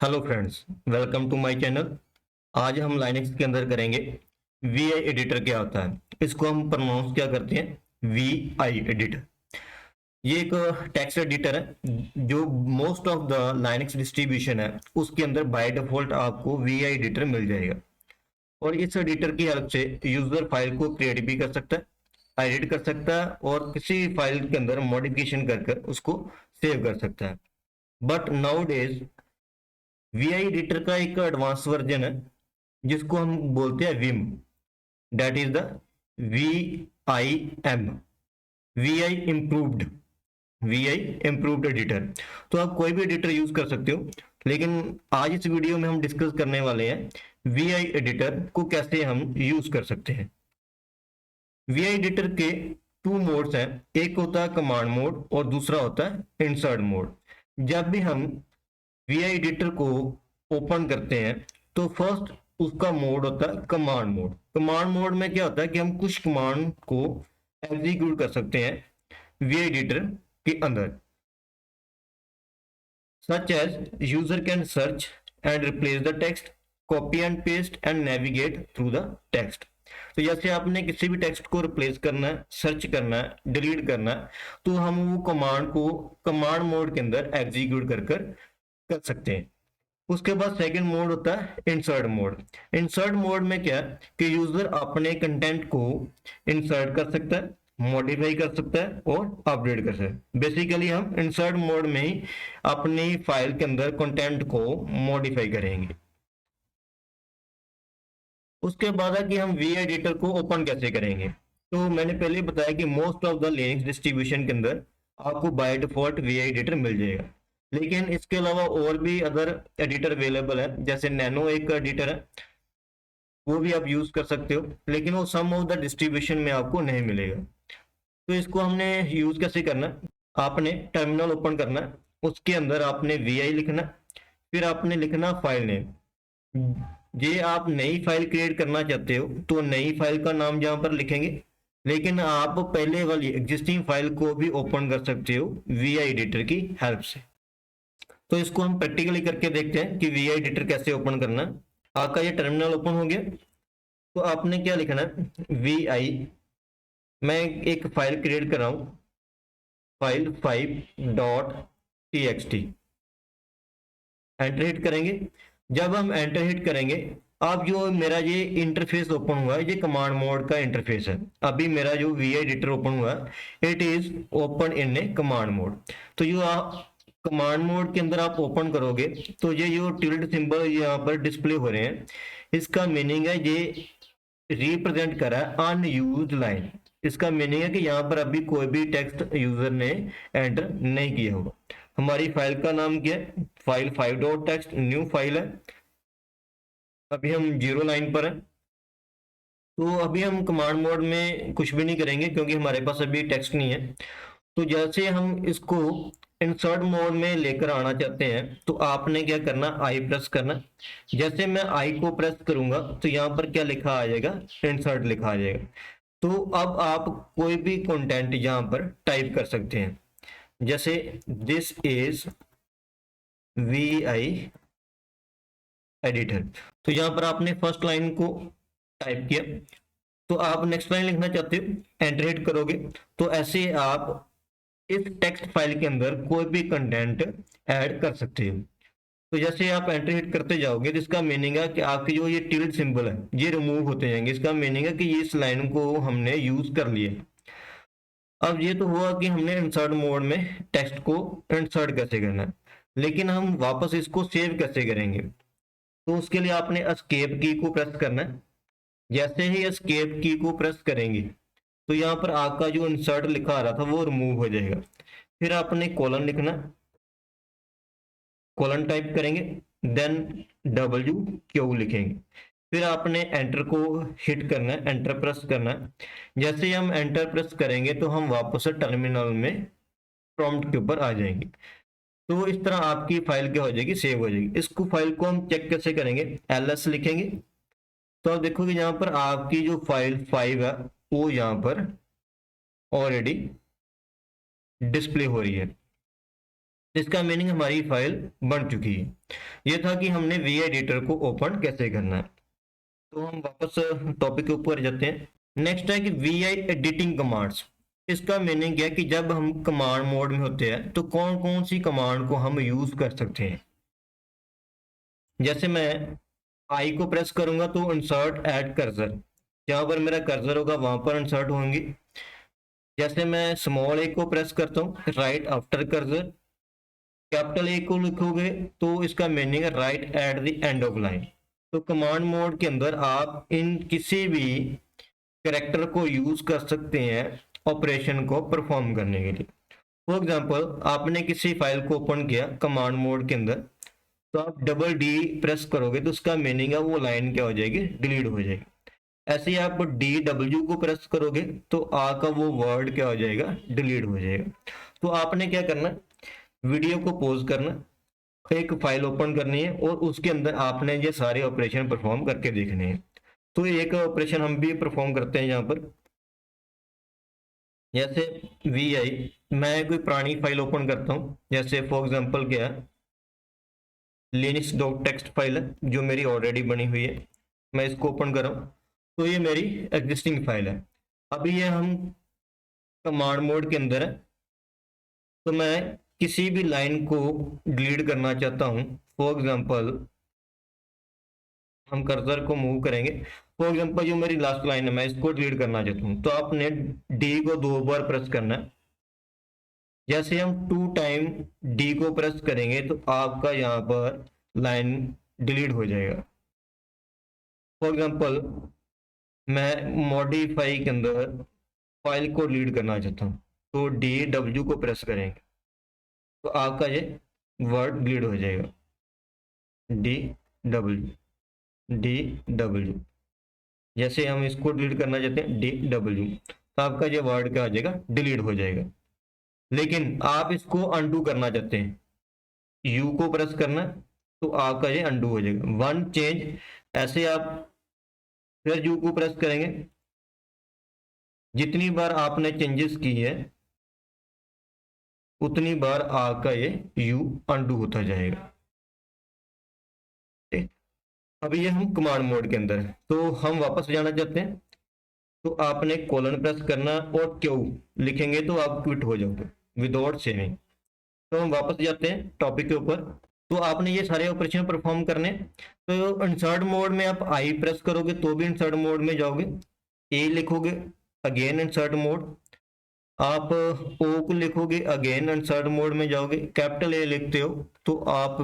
Hello friends, welcome to my channel. आज हम Linux के अंदर करेंगे वी आई एडिटर। क्या होता है, इसको हम प्रोनाउंस क्या करते हैं, वी आई एडिटर। ये एक टेक्स्ट एडिटर है जो most of the Linux distribution है उसके अंदर बाय डिफॉल्ट आपको वी आई एडिटर मिल जाएगा। और इस एडिटर की हेल्प से यूजर फाइल को क्रिएट भी कर सकता है, एडिट कर सकता है और किसी फाइल के अंदर मॉडिफिकेशन कर कर उसको सेव कर सकता है। But nowadays V I editor का एक एडवांस वर्जन है जिसको हम बोलते हैं Vim. That is the V I M, V I improved editor. तो आप कोई भी एडिटर यूज कर सकते हो, लेकिन आज इस वीडियो में हम डिस्कस करने वाले हैं वी आई एडिटर को कैसे हम यूज कर सकते हैं। वी आई एडिटर के टू मोड्स हैं, एक होता है कमांड मोड और दूसरा होता है इंसर्ट मोड। जब भी हम वी आई एडिटर को ओपन करते हैं तो फर्स्ट उसका मोड होता है कमांड मोड। कमांड मोड में क्या होता है कि हम कुछ कमांड को एग्जीक्यूट कर सकते हैं वी आई एडिटर के अंदर, such as user can search and replace the text, copy and paste and navigate through the text। तो जैसे आपने किसी भी टेक्स्ट को रिप्लेस करना है, सर्च करना है, डिलीट करना है, तो हम वो कमांड को कमांड मोड के अंदर एग्जीक्यूट कर सकते हैं। उसके बाद सेकंड मोड होता है इंसर्ट मोड। इंसर्ट मोड में क्या है कि यूजर अपने कंटेंट को इंसर्ट कर सकता है, मॉडिफाई कर सकता है और अपडेट कर सकता है। बेसिकली हम इंसर्ट मोड में ही अपनी फाइल के अंदर कंटेंट को मॉडिफाई करेंगे। उसके बाद है कि हम वी एडिटर को ओपन कैसे करेंगे। तो मैंने पहले ही बताया कि most of the Linux distribution के अंदर आपको बाय डिफॉल्ट वी एडिटर मिल जाएगा, लेकिन इसके अलावा और भी अदर एडिटर अवेलेबल है। जैसे नैनो एक एडिटर है, वो भी आप यूज कर सकते हो, लेकिन वो सम ऑफ द डिस्ट्रीब्यूशन में आपको नहीं मिलेगा। तो इसको हमने यूज कैसे करना है, आपने टर्मिनल ओपन करना है, उसके अंदर आपने वी आई लिखना, फिर आपने लिखना फाइल नेम। ये आप नई फाइल क्रिएट करना चाहते हो तो नई फाइल का नाम जहां पर लिखेंगे, लेकिन आप पहले वाली एग्जिस्टिंग फाइल को भी ओपन कर सकते हो वी आई एडिटर की हेल्प से। तो इसको हम प्रैक्टिकली करके देखते हैं कि वी आई एडिटर कैसे ओपन करना है। आपका ये टर्मिनल ओपन हो गया, तो आपने क्या लिखना है, वी आई, मैं एक फाइल क्रिएट कर रहा हूं, फाइल 5.txt, एंटर हिट करेंगे। जब हम एंटर हिट करेंगे, अब जो मेरा ये इंटरफेस ओपन हुआ है, ये कमांड मोड का इंटरफेस है। अभी मेरा जो वी एडिटर ओपन हुआ है, it is open in A command mode. तो जो आप कमांड मोड के अंदर आप ओपन करोगे तो ये जो टिल्ड सिंबल यहाँ पर डिस्प्ले हो रहे हैं, इसका मीनिंग है ये रिप्रेजेंट करा है अनयूज्ड लाइन। इसका मीनिंग है कि यहाँ पर अभी कोई भी टेक्स्ट यूजर ने एंटर नहीं किया होगा। हमारी फाइल का नाम क्या है, फाइल 5.txt न्यू फाइल है। अभी हम 0 लाइन पर है, तो अभी हम कमांड मोड में कुछ भी नहीं करेंगे क्योंकि हमारे पास अभी टेक्स्ट नहीं है। तो जैसे हम इसको इंसर्ट मोड में लेकर आना चाहते हैं तो आपने क्या करना, आई प्रेस करना। जैसे मैं आई को प्रेस करूंगा तो यहाँ पर क्या लिखा आ जाएगा, इंसर्ट लिखा आ जाएगा। तो अब आप कोई भी कंटेंट यहाँ पर टाइप कर सकते हैं, जैसे this is V I editor. तो यहाँ पर आपने फर्स्ट लाइन को टाइप किया, तो आप नेक्स्ट लाइन लिखना चाहते हो, एंटर हिट करोगे तो ऐसे आप इस टेक्स्ट फाइल के अंदर कोई भी कंटेंट ऐड कर सकते हो। तो जैसे आप एंटर हिट करते जाओगे तो इसका मीनिंग है कि आपकी जो ये टिल्ड सिंबल है ये रिमूव होते जाएंगे। इसका मीनिंग है कि इस लाइन को हमने यूज कर लिया। अब ये तो हुआ कि हमने इंसर्ट मोड में टेक्स्ट को इंसर्ट कैसे करना है, लेकिन हम वापस इसको सेव कैसे करेंगे। तो उसके लिए आपने एस्केप की को प्रेस करना है। जैसे ही एस्केप की को प्रेस करेंगे तो यहाँ पर आपका जो इंसर्ट लिखा आ रहा था वो रिमूव हो जाएगा। फिर आपने कॉलन लिखना, कॉलन टाइप करेंगे, देन डब्ल्यू क्यू लिखेंगे। फिर आपने एंटर को हिट करना है, एंटर प्रेस करना है। जैसे ही हम एंटर प्रेस करेंगे तो हम वापस से टर्मिनल में प्रॉम्प्ट के ऊपर आ जाएंगे। तो इस तरह आपकी फाइल क्या हो जाएगी, सेव हो जाएगी। इसको फाइल को हम चेक कैसे करेंगे, एलएस लिखेंगे तो आप देखोगे यहाँ पर आपकी जो फाइल 5 है वो यहाँ पर ऑलरेडी डिस्प्ले हो रही है। इसका मीनिंग हमारी फाइल बन चुकी है। ये था कि हमने वी एडिटर को ओपन कैसे करना है। तो हम वापस टॉपिक के ऊपर जाते हैं। नेक्स्ट है कि वी आई एडिटिंग कमांड्स। इसका मीनिंग क्या है कि जब हम कमांड मोड में होते हैं तो कौन कौन सी कमांड को हम यूज कर सकते हैं। जैसे मैं आई को प्रेस करूंगा तो इंसर्ट ऐड कर्सर, जहां पर मेरा कर्सर होगा वहां पर इंसर्ट होंगी। जैसे मैं स्मॉल ए को प्रेस करता हूँ right after cursor, capital A को लिखोगे तो इसका मीनिंग है right at the end of line. तो कमांड मोड के अंदर आप इन किसी भी कैरेक्टर को यूज कर सकते हैं ऑपरेशन को परफॉर्म करने के लिए। फॉर एग्जांपल आपने किसी फाइल को ओपन किया कमांड मोड के अंदर, तो आप डबल डी प्रेस करोगे तो उसका मीनिंग है वो लाइन क्या हो जाएगी, डिलीट हो जाएगी। ऐसे ही आप डी डब्ल्यू को प्रेस करोगे तो आ का वो वर्ड क्या हो जाएगा, डिलीट हो जाएगा। तो आपने क्या करना, वीडियो को पॉज करना, एक फाइल ओपन करनी है और उसके अंदर आपने ये सारे ऑपरेशन परफॉर्म करके देखने हैं। तो एक ऑपरेशन हम भी परफॉर्म करते हैं यहाँ पर। जैसे वी आई, मैं कोई पुरानी फाइल ओपन करता हूँ, जैसे फॉर एग्जांपल क्या है, लिनक्स डॉट टेक्स्ट फाइल है जो मेरी ऑलरेडी बनी हुई है, मैं इसको ओपन कर रहा हूँ तो ये मेरी एग्जिस्टिंग फाइल है। अभी ये हम कमांड मोड के अंदर है, तो मैं किसी भी लाइन को डिलीट करना चाहता हूँ। फॉर एग्जांपल हम कर्सर को मूव करेंगे, फॉर एग्जांपल जो मेरी लास्ट लाइन है मैं इसको डिलीट करना चाहता हूँ, तो आपने डी को 2 बार प्रेस करना है। जैसे हम 2 टाइम डी को प्रेस करेंगे तो आपका यहाँ पर लाइन डिलीट हो जाएगा। फॉर एग्जांपल मैं मॉडिफाई के अंदर फाइल को डिलीट करना चाहता हूँ, तो डी डब्ल्यू को प्रेस करेंगे तो आपका ये वर्ड डिलीट हो जाएगा, डी डब्ल्यू, डी डब्ल्यू। जैसे हम इसको डिलीट करना चाहते हैं डी डब्ल्यू, तो आपका ये वर्ड क्या हो जाएगा, डिलीट हो जाएगा। लेकिन आप इसको अनडू करना चाहते हैं, यू को प्रेस करना तो आपका ये अनडू हो जाएगा, वन चेंज। ऐसे आप फिर यू को प्रेस करेंगे, जितनी बार आपने चेंजेस की है उतनी बार आपका ये यू अनडू होता जाएगा। अभी ये हम कमांड मोड के अंदर है, तो हम वापस जाना चाहते हैं तो आपने कॉलन प्रेस करना और क्यू लिखेंगे तो आप क्विट हो जाओगे विदाउट सेविंग। तो हम वापस जाते हैं टॉपिक के ऊपर। तो आपने ये सारे ऑपरेशन परफॉर्म करने, तो इंसर्ट मोड में आप आई प्रेस करोगे तो भी इंसर्ट मोड में जाओगे, ए लिखोगे अगेन इंसर्ट मोड, आप ओ को लिखोगे अगेन इंसर्ट मोड में जाओगे, कैपिटल ए लिखते हो तो आप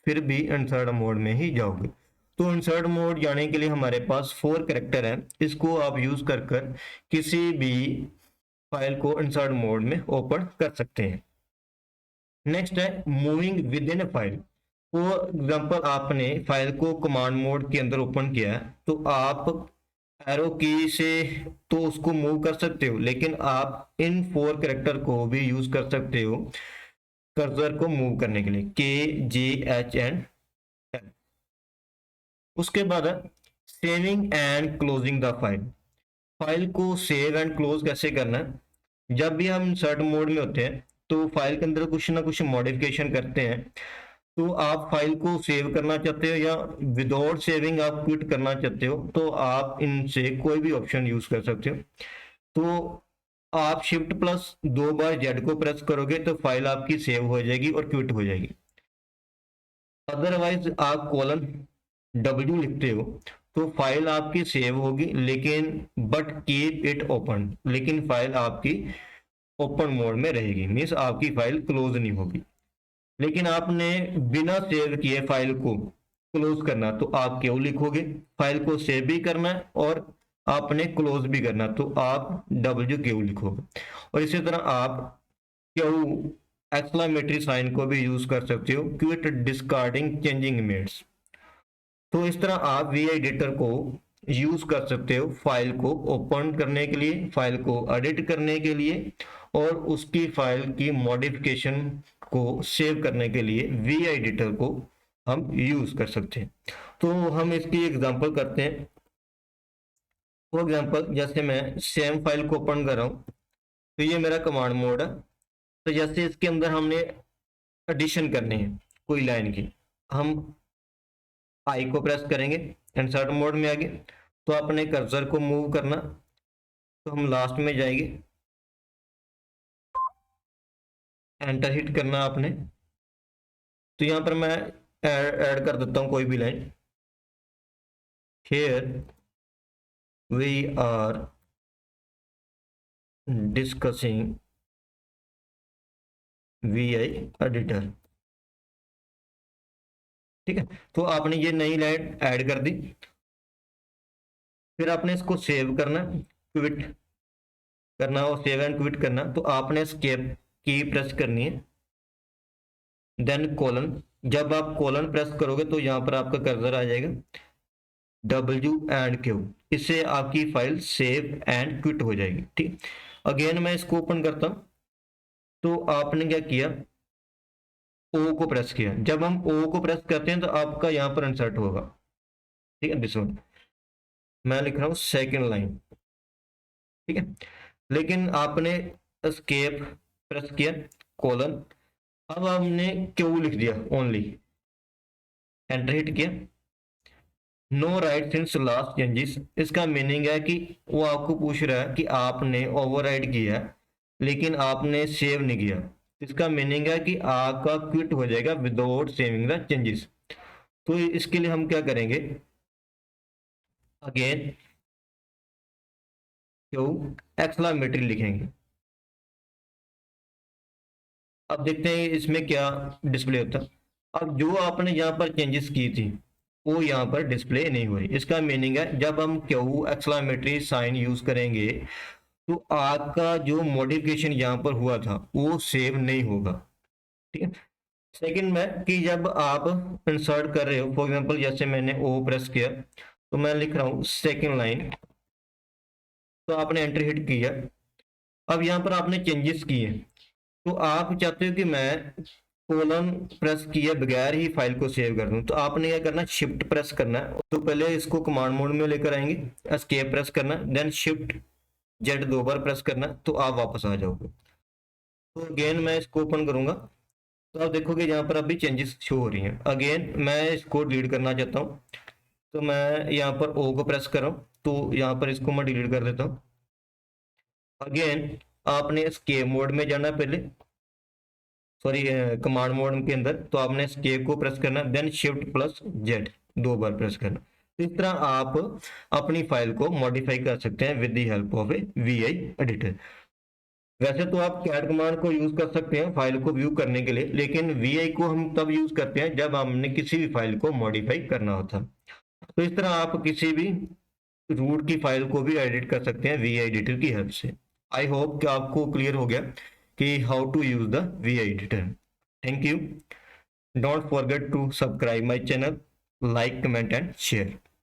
फिर भी इंसर्ट मोड में ही जाओगे। तो इंसर्ट मोड जाने के लिए हमारे पास 4 कैरेक्टर है, इसको आप यूज कर किसी भी फाइल को इंसर्ट मोड में ओपन कर सकते हैं। नेक्स्ट है moving with in file. For example आपने फाइल को कमांड मोड के अंदर ओपन किया है तो आप एरो की से तो उसको मूव कर सकते हो, लेकिन आप इन 4 कैरेक्टर को भी यूज कर सकते हो कर्सर को मूव करने के लिए, के जे एच एंड एल। उसके बाद saving and closing the file. File को सेव एंड क्लोज कैसे करना है, जब भी हम इंसर्ट मोड में होते हैं तो फाइल के अंदर कुछ ना कुछ मॉडिफिकेशन करते हैं, तो आप फाइल को सेव करना चाहते हो या विदाउट सेविंग आप क्विट करना चाहते हो तो आप इनसे कोई भी ऑप्शन यूज कर सकते हो। तो आप शिफ्ट प्लस 2 बार जेड को प्रेस करोगे तो फाइल आपकी सेव हो जाएगी और क्विट हो जाएगी। अदरवाइज आप कॉलन डब्ल्यू लिखते हो तो फाइल आपकी सेव होगी लेकिन बट कीप इट ओपन, लेकिन फाइल आपकी ओपन मोड में रहेगी, मीन्स आपकी फाइल क्लोज नहीं होगी। लेकिन आपने बिना सेव किए फाइल को क्लोज करना तो आप क्यू लिखोगे, फाइल को सेव भी करना है और आपने क्लोज भी करना तो आप डब्ल्यू क्यू लिखोगे। और इसी तरह आप क्यू एक्सक्लेमेटरी साइन को भी यूज कर सकते हो, क्विट डिस्कार्डिंग चेंजिंग इमेज। तो इस तरह आप वी एडिटर को यूज कर सकते हो फाइल को ओपन करने के लिए, फाइल को एडिट करने के लिए और उसकी फाइल की मॉडिफिकेशन को सेव करने के लिए वी एडिटर को हम यूज कर सकते हैं। तो हम इसकी एग्जांपल करते हैं। फॉर एग्जांपल जैसे मैं सेम फाइल को ओपन कर रहा हूँ तो ये मेरा कमांड मोड है, तो जैसे इसके अंदर हमने एडिशन करनी है कोई लाइन की, हम आई को प्रेस करेंगे, इंसर्ट मोड में आ गए, तो अपने कर्सर को मूव करना, तो हम लास्ट में जाएंगे, एंटर हिट करना आपने। तो यहाँ पर मैं ऐड कर देता हूँ कोई भी line. Here we are discussing VI editor. ठीक है, तो आपने ये नई लाइन ऐड कर दी। फिर आपने इसको सेव करना, क्विट करना और सेव एंड क्विट करना, तो आपने एस्केप की प्रेस करनी है, देन कोलन। जब आप कोलन प्रेस करोगे तो यहाँ पर आपका कर्सर आ जाएगा W&Q, इससे आपकी फाइल सेव एंड क्विट हो जाएगी। ठीक, अगेन मैं इसको ओपन करता हूं, तो आपने क्या किया, O को प्रेस किया। जब हम O को प्रेस करते हैं तो आपका यहाँ पर इंसर्ट होगा। ठीक है, दिस वन मैं लिख रहा हूँ सेकेंड लाइन। ठीक है, लेकिन आपने एस्केप प्रेस किया, कोलन, अब हमने क्यू लिख दिया ओनली, एंटर हिट किया, no write since last changes. इसका मीनिंग है कि वो आपको पूछ रहा है कि आपने ओवरराइड किया लेकिन आपने सेव नहीं किया। इसका मीनिंग है कि आपका क्विट हो जाएगा विदाउट सेविंग द चेंजेस। तो इसके लिए हम क्या करेंगे, अगेन क्यू एक्सक्लेमेटरी लिखेंगे। अब देखते हैं इसमें क्या डिस्प्ले होता है। अब जो आपने यहाँ पर चेंजेस की थी वो यहाँ पर डिस्प्ले नहीं हो रही। इसका मीनिंग है जब हम क्यू एक्सक्लेमेटरी साइन यूज करेंगे तो आपका जो मॉडिफिकेशन यहाँ पर हुआ था वो सेव नहीं होगा। ठीक है, सेकंड में कि जब आप इंसर्ट कर रहे हो, फॉर एग्जांपल जैसे मैंने ओ प्रेस किया तो मैं लिख रहा हूँ सेकंड लाइन, तो आपने एंटर हिट किया। अब यहाँ पर आपने चेंजेस किए, तो आप चाहते हो कि मैं कोलन प्रेस किए बगैर ही फाइल को सेव कर दूं, तो आपने क्या करना, शिफ्ट प्रेस करना है। तो पहले इसको कमांड मोड में लेकर आएंगे, एस्केप प्रेस करना, देन शिफ्ट जेड 2 बार प्रेस करना, तो आप वापस आ जाओगे। तो अगेन मैं इसको ओपन करूंगा तो आप देखोगे यहाँ पर अभी चेंजेस शो हो रही हैं। अगेन मैं इसको डिलीट करना चाहता हूँ, तो मैं यहाँ पर ओ को प्रेस कर रहा हूँ, तो यहाँ पर इसको मैं डिलीट कर देता हूँ। अगेन आपने एस्केप मोड में जाना, पहले सॉरी कमांड मोड के अंदर, तो आपने एस्केप को प्रेस करना, देन शिफ्ट प्लस जेड 2 बार प्रेस करना। इस तरह आप अपनी फाइल को मॉडिफाई कर सकते हैं with the help of A VI editor. वैसे तो आप कैट कमांड को यूज कर सकते हैं फाइल को व्यू करने के लिए, लेकिन VI को हम तब यूज करते हैं जब हमने किसी भी फाइल को मॉडिफाई करना होता है। तो इस तरह आप किसी भी रूट की फाइल को भी एडिट कर सकते हैं VI एडिटर की हेल्प से। आई होप कि आपको क्लियर हो गया कि how to use the VI editor. Thank you. Don't forget to subscribe my channel, like, comment and share.